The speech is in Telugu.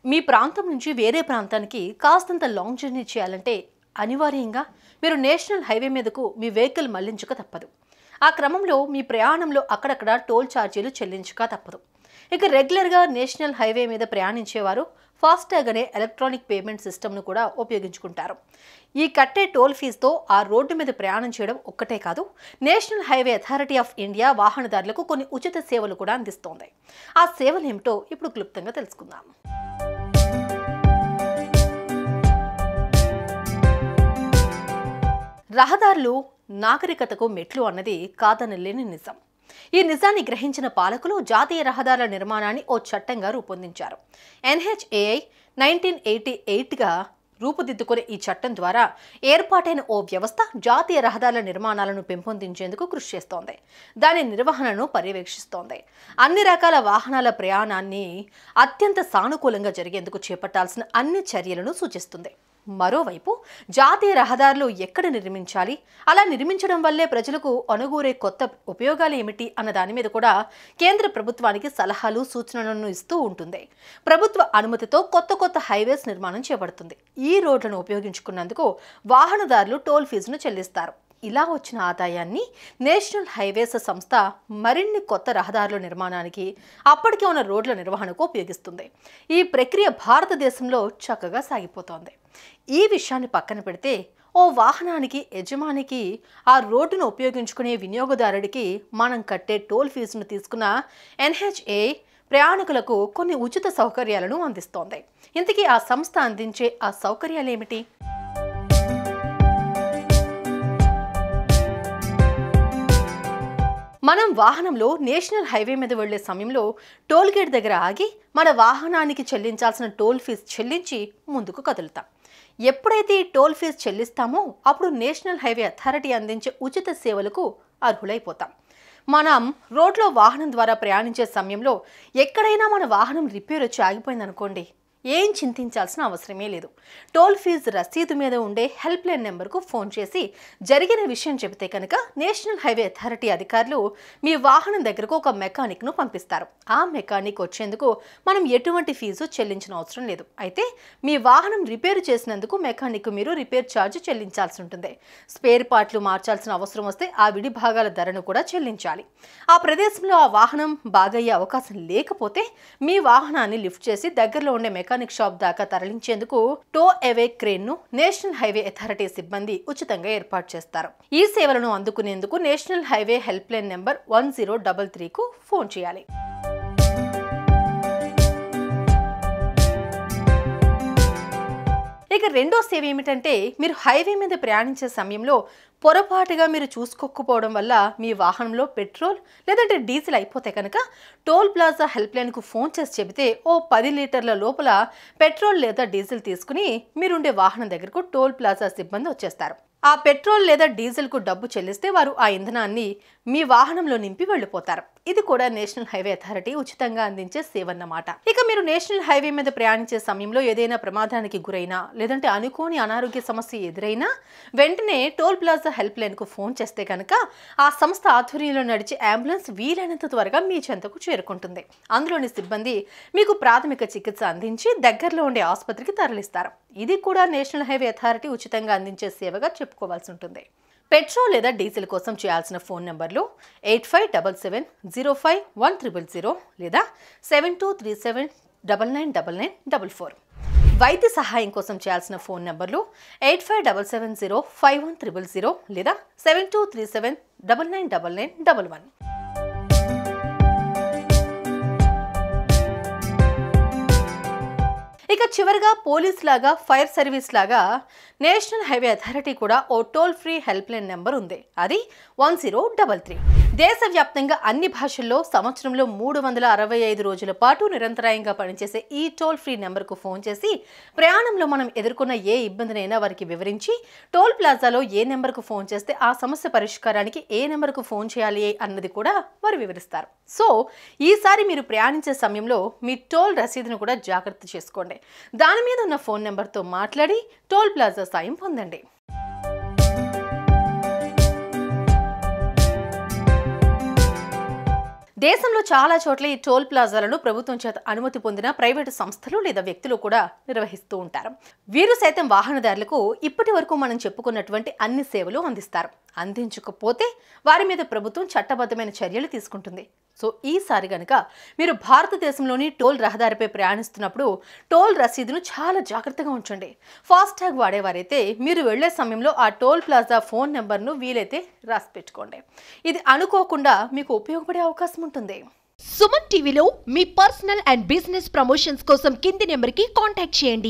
మీ ప్రాంతం నుంచి వేరే ప్రాంతానికి కాస్తంత లాంగ్ జర్నీ చేయాలంటే అనివార్యంగా మీరు నేషనల్ హైవే మీదకు మీ వెహికల్ మళ్లించక తప్పదు. ఆ క్రమంలో మీ ప్రయాణంలో అక్కడక్కడ టోల్ ఛార్జీలు చెల్లించక తప్పదు. ఇక రెగ్యులర్గా నేషనల్ హైవే మీద ప్రయాణించేవారు ఫాస్టాగ్ అనే ఎలక్ట్రానిక్ పేమెంట్ సిస్టమ్ను కూడా ఉపయోగించుకుంటారు. ఈ కట్టే టోల్ ఫీజుతో ఆ రోడ్డు మీద ప్రయాణం చేయడం ఒక్కటే కాదు, National Highway Authority of India వాహనదారులకు కొన్ని ఉచిత సేవలు కూడా అందిస్తోంది. ఆ సేవలు ఏమిటో ఇప్పుడు క్లుప్తంగా తెలుసుకుందాం. రహదారులు నాగరికతకు మెట్లు అన్నది కాదనలేని నిజం. ఈ నిజాన్ని గ్రహించిన పాలకులు జాతీయ రహదారుల నిర్మాణాన్ని ఓ చట్టంగా రూపొందించారు. NHAI 1988గా రూపుదిద్దుకునే ఈ చట్టం ద్వారా ఏర్పాటైన ఓ వ్యవస్థ జాతీయ రహదారుల నిర్మాణాలను పెంపొందించేందుకు కృషి చేస్తోంది. దాని నిర్వహణను పర్యవేక్షిస్తోంది. అన్ని రకాల వాహనాల ప్రయాణాన్ని అత్యంత సానుకూలంగా జరిగేందుకు చేపట్టాల్సిన అన్ని చర్యలను సూచిస్తుంది. మరోవైపు జాతీయ రహదారులు ఎక్కడ నిర్మించాలి, అలా నిర్మించడం వల్లే ప్రజలకు అనుగూరే కొత్త ఉపయోగాలు ఏమిటి అన్న దాని మీద కూడా కేంద్ర ప్రభుత్వానికి సలహాలు సూచనలను ఇస్తూ ఉంటుంది. ప్రభుత్వ అనుమతితో కొత్త హైవేస్ నిర్మాణం చేపడుతుంది. ఈ రోడ్లను ఉపయోగించుకున్నందుకు వాహనదారులు టోల్ ఫీజును చెల్లిస్తారు. ఇలా వచ్చిన ఆదాయాన్ని నేషనల్ హైవేస్ సంస్థ మరిన్ని కొత్త రహదారుల నిర్మాణానికి, అప్పటికే ఉన్న రోడ్ల నిర్వహణకు ఉపయోగిస్తుంది. ఈ ప్రక్రియ భారతదేశంలో చక్కగా సాగిపోతోంది. ఈ విషయాన్ని పక్కన పెడితే ఓ వాహనానికి యజమానికి ఆ రోడ్డును ఉపయోగించుకునే వినియోగదారుడికి మనం కట్టే టోల్ ఫీజును తీసుకున్న NHAI ప్రయాణికులకు కొన్ని ఉచిత సౌకర్యాలను అందిస్తోంది. ఇంతకీ ఆ సంస్థ అందించే ఆ సౌకర్యాలు ఏమిటి? మనం వాహనంలో నేషనల్ హైవే మీద వెళ్లే సమయంలో టోల్ గేట్ దగ్గర ఆగి మన వాహనానికి చెల్లించాల్సిన టోల్ ఫీజు చెల్లించి ముందుకు కదులుతాం. ఎప్పుడైతే ఈ టోల్ ఫీజు చెల్లిస్తామో అప్పుడు నేషనల్ హైవే అథారిటీ అందించే ఉచిత సేవలకు అర్హులైపోతాం. మనం రోడ్లో వాహనం ద్వారా ప్రయాణించే సమయంలో ఎక్కడైనా మన వాహనం రిపేర్ వచ్చి ఆగిపోయిందనుకోండి, ఏం చింతించాల్సిన అవసరమే లేదు. టోల్ ఫీజు రసీదు మీద ఉండే హెల్ప్ లైన్ నెంబర్కు ఫోన్ చేసి జరిగిన విషయం చెబితే కనుక నేషనల్ హైవే అథారిటీ అధికారులు మీ వాహనం దగ్గరకు ఒక మెకానిక్ను పంపిస్తారు. ఆ మెకానిక్ వచ్చేందుకు మనం ఎటువంటి ఫీజు చెల్లించిన అవసరం లేదు. అయితే మీ వాహనం రిపేర్ చేసినందుకు మెకానిక్ మీరు రిపేర్ ఛార్జ్ చెల్లించాల్సి ఉంటుంది. స్పేర్ పార్ట్లు మార్చాల్సిన అవసరం వస్తే ఆ విడి భాగాల ధరను కూడా చెల్లించాలి. ఆ ప్రదేశంలో ఆ వాహనం బాగయ్యే అవకాశం లేకపోతే మీ వాహనాన్ని లిఫ్ట్ చేసి దగ్గరలో ఉండే మెకానిక్ షాప్ దాకా తరలించేందుకు టో అవే క్రేన్ ను నేషనల్ హైవే అథారిటీ సిబ్బంది ఉచితంగా ఏర్పాటు చేస్తారు. ఈ సేవలను అందుకునేందుకు National Highway help line number 1033కు ఫోన్ చేయాలి. ఇక రెండో సేవ ఏమిటంటే, మీరు హైవే మీద ప్రయాణించే సమయంలో పొరపాటుగా మీరు చూసుకోకపోవడం వల్ల మీ వాహనంలో పెట్రోల్ లేదంటే డీజిల్ అయిపోతే కనుక టోల్ ప్లాజా హెల్ప్ లైన్కు ఫోన్ చేసి చెబితే ఓ 10 లీటర్ల లోపల పెట్రోల్ లేదా డీజిల్ తీసుకుని మీరుండే వాహనం దగ్గరకు టోల్ ప్లాజా సిబ్బంది వచ్చేస్తారు. ఆ పెట్రోల్ లేదా డీజిల్కు డబ్బు చెల్లిస్తే వారు ఆ ఇంధనాన్ని మీ వాహనంలో నింపి వెళ్ళిపోతారు. ఇది కూడా నేషనల్ హైవే అథారిటీ ఉచితంగా అందించే సేవ అన్నమాట. ఇక మీరు నేషనల్ హైవే మీద ప్రయాణించే సమయంలో ఏదైనా ప్రమాదానికి గురైనా లేదంటే అనుకోని అనారోగ్య సమస్య ఎదురైనా వెంటనే టోల్ ప్లాజా హెల్ప్ లైన్కు ఫోన్ చేస్తే కనుక ఆ సంస్థ ఆధ్వర్యంలో నడిచే అంబులెన్స్ వీలైనంత త్వరగా మీ చెంతకు చేరుకుంటుంది. అందులోని సిబ్బంది మీకు ప్రాథమిక చికిత్స అందించి దగ్గరలో ఉండే ఆసుపత్రికి తరలిస్తారు. ఇది కూడా నేషనల్ హైవే అథారిటీ ఉచితంగా అందించే సేవగా చెప్పుకోవాల్సి ఉంటుంది. పెట్రోల్ లేదా డీజిల్ కోసం చేయాల్సిన ఫోన్ నంబర్లు 8577051000 లేదా 7237999944. వైద్య సహాయం కోసం చేయాల్సిన ఫోన్ నంబర్లు 8577051000 లేదా 7237999911. ఇక చివరిగా పోలీస్ లాగా, ఫైర్ సర్వీస్ లాగా నేషనల్ హైవే అథారిటీ కూడా ఓ toll free help line number ఉంది. అది 1033. దేశవ్యాప్తంగా అన్ని భాషల్లో సంవత్సరంలో 365 రోజుల పాటు నిరంతరాయంగా పనిచేసే ఈ టోల్ ఫ్రీ నెంబర్కు ఫోన్ చేసి ప్రయాణంలో మనం ఎదుర్కొన్న ఏ ఇబ్బందినైనా వారికి వివరించి టోల్ ప్లాజాలో ఏ నెంబర్కు ఫోన్ చేస్తే ఆ సమస్య పరిష్కారానికి ఏ నెంబర్కు ఫోన్ చేయాలి అన్నది కూడా వారు వివరిస్తారు. సో ఈసారి మీరు ప్రయాణించే సమయంలో మీ టోల్ రసీదును కూడా జాగ్రత్త చేసుకోండి. దాని మీద ఉన్న ఫోన్ నెంబర్తో మాట్లాడి టోల్ ప్లాజా సాయం పొందండి. దేశంలో చాలా చోట్ల ఈ టోల్ ప్లాజాలను ప్రభుత్వం చేత అనుమతి పొందిన ప్రైవేటు సంస్థలు లేదా వ్యక్తులు కూడా నిర్వహిస్తూ ఉంటారు. వీరు సైతం వాహనదారులకు ఇప్పటి వరకు మనం చెప్పుకున్నటువంటి అన్ని సేవలు అందిస్తారు. అందించకపోతే వారి మీద ప్రభుత్వం చట్టబద్ధమైన చర్యలు తీసుకుంటుంది. సో ఈసారి గనుక మీరు భారతదేశంలోని టోల్ రహదారిపై ప్రయాణిస్తున్నప్పుడు టోల్ రసీదును చాలా జాగ్రత్తగా ఉంచండి. ఫాస్టాగ్ వాడేవారైతే మీరు వెళ్లే సమయంలో ఆ టోల్ ప్లాజా ఫోన్ నెంబర్ను వీలైతే రాసి పెట్టుకోండి. ఇది అనుకోకుండా మీకు ఉపయోగపడే అవకాశం ఉంటుంది. సుమన్ టీవీలో మీ పర్సనల్ అండ్ బిజినెస్ ప్రమోషన్స్ కోసం కింది నెంబర్కి కాంటాక్ట్ చేయండి.